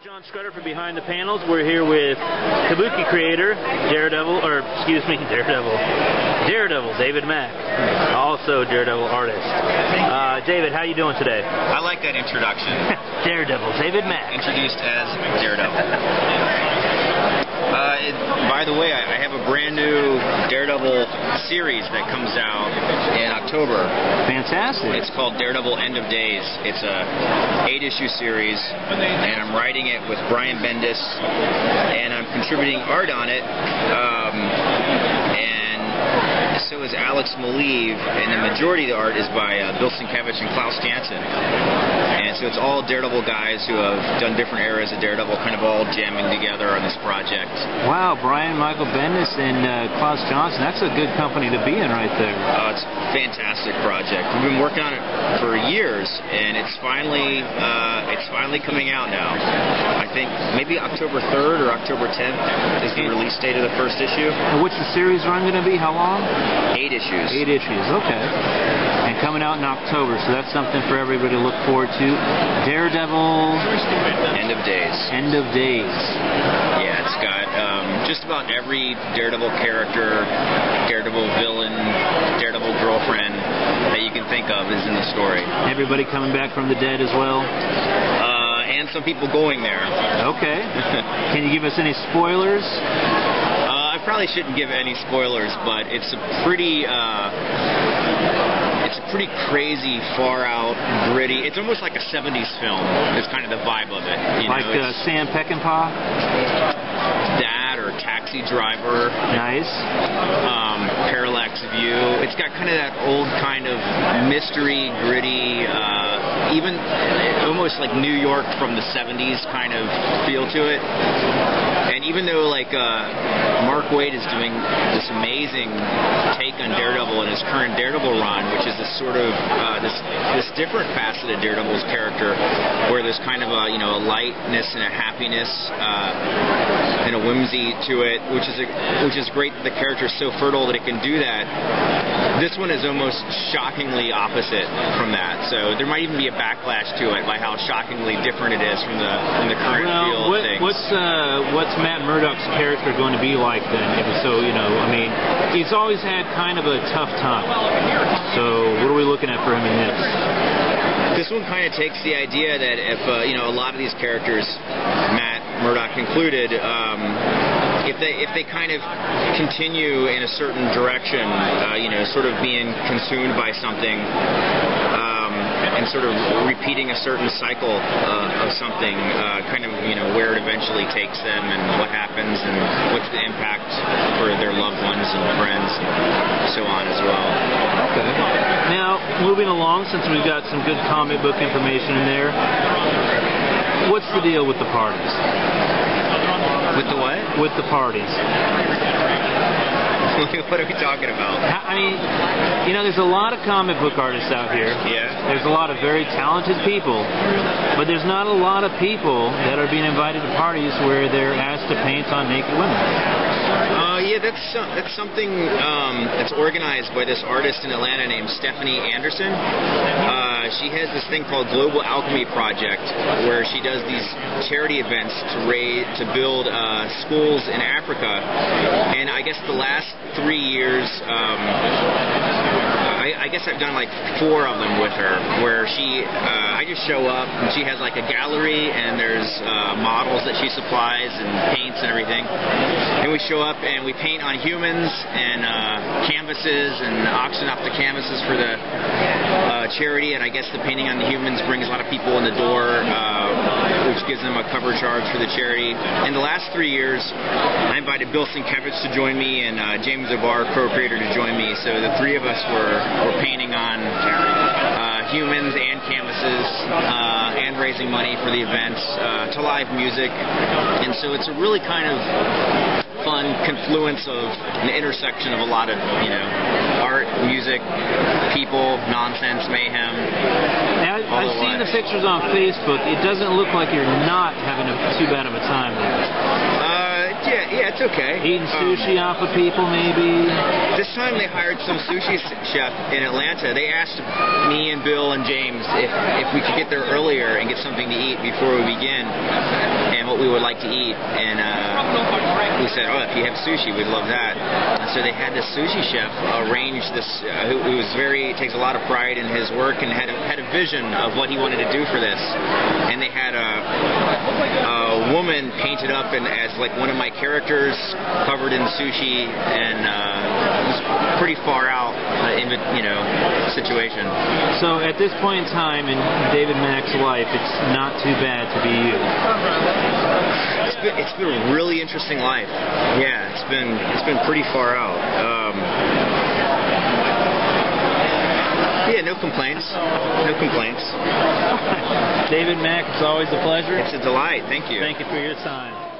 John Scudder for Behind the Panels. We're here with Kabuki creator, Daredevil, David Mack, also Daredevil artist. David, how you doing today? I like that introduction. Daredevil, David Mack. Introduced as Daredevil. By the way, I have a brand new Daredevil series that comes out in October. Fantastic. It's called Daredevil End of Days. It's a 8-issue series, and I'm writing it with Brian Bendis, and I'm contributing art on it. And so is Alex Maleev, and the majority of the art is by Bill Sienkiewicz and Klaus Janson. And so it's all Daredevil guys who have done different eras of Daredevil, kind of all jamming together on this project. Wow, Brian Michael Bendis and Klaus Janson, that's a good company to be in right there. It's a fantastic project. We've been working on it for years, and it's finally coming out now. I think maybe October 3rd or October 10th is the release date of the first issue. And what's the series run going to be? How long? 8 issues. 8 issues, okay. And coming out in October, so that's something for everybody to look forward to. Daredevil... End of Days. End of Days. Yeah, it's got just about every Daredevil character, Daredevil villain, Daredevil girlfriend that you can think of is in the story. Everybody coming back from the dead as well? And some people going there. Okay. Can you give us any spoilers? I probably shouldn't give any spoilers, but it's a pretty crazy, far out, gritty. It's almost like a 70s film. It's kind of the vibe of it. Like Sam Peckinpah? That or Taxi Driver. Nice. Parallax View. It's got kind of that old kind of mystery, gritty, even almost like New York from the 70s kind of feel to it. And even though Mark Waid is doing this amazing take on Daredevil in his current Daredevil run, which is this sort of this different facet of Daredevil's character, where there's kind of a lightness and a happiness and a whimsy to it, which is great that the character is so fertile that it can do that. This one is almost shockingly opposite from that, so there might even be a backlash to it by how shockingly different it is from the current feel of things. What's Matt Murdock's character going to be like then? So, I mean, he's always had kind of a tough time. So, what are we looking at for him in this? This one kind of takes the idea that if, a lot of these characters, Matt Murdock included, if they kind of continue in a certain direction, sort of being consumed by something, and sort of repeating a certain cycle of something, kind of, where it eventually takes them and what happens and what's the impact for their loved ones and friends and so on as well. Okay. Now, moving along, since we've got some good comic book information in there, what's the deal with the parties? With the what? With the parties. What are we talking about? I mean, there's a lot of comic book artists out here. Yeah. There's a lot of very talented people, but there's not a lot of people that are being invited to parties where they're asked to paint on naked women. Yeah, that's something that's organized by this artist in Atlanta named Stephanie Anderson. She has this thing called Global Alchemy Project, where she does these charity events to build schools in Africa. And I guess the last 3 years, I guess I've done like 4 of them with her, where I just show up and she has like a gallery and there's models that she supplies and paints and everything. And we show up and we paint on humans and canvases and auction off the canvases for the charity. And I guess the painting on the humans brings a lot of people in the door, which gives them a cover charge for the charity. In the last 3 years, I invited Bill Sienkiewicz to join me and James O'Barr, co-creator, to join me. So the 3 of us were painting on humans and canvases and raising money for the events to live music. And so it's a really kind of fun confluence of an intersection of a lot of, art, music, people, nonsense, mayhem. Now, I've seen the pictures on Facebook. It doesn't look like you're not having too bad of a time there. Yeah, it's okay. Eating sushi off of people, maybe? This time they hired some sushi chef in Atlanta. They asked me and Bill and James if we could get there earlier and get something to eat before we begin, and what we would like to eat. And we said, oh, if you have sushi, we'd love that. And so they had this sushi chef arrange this, who takes a lot of pride in his work and had a vision of what he wanted to do for this. And they had a woman painted up as like one of my characters, covered in sushi, and it was pretty far out situation. So at this point in time in David Mack's life, it's not too bad to be you. It's been a really interesting life. Yeah, it's been pretty far out. Yeah, no complaints. No complaints. David Mack, it's always a pleasure. It's a delight. Thank you. Thank you for your time.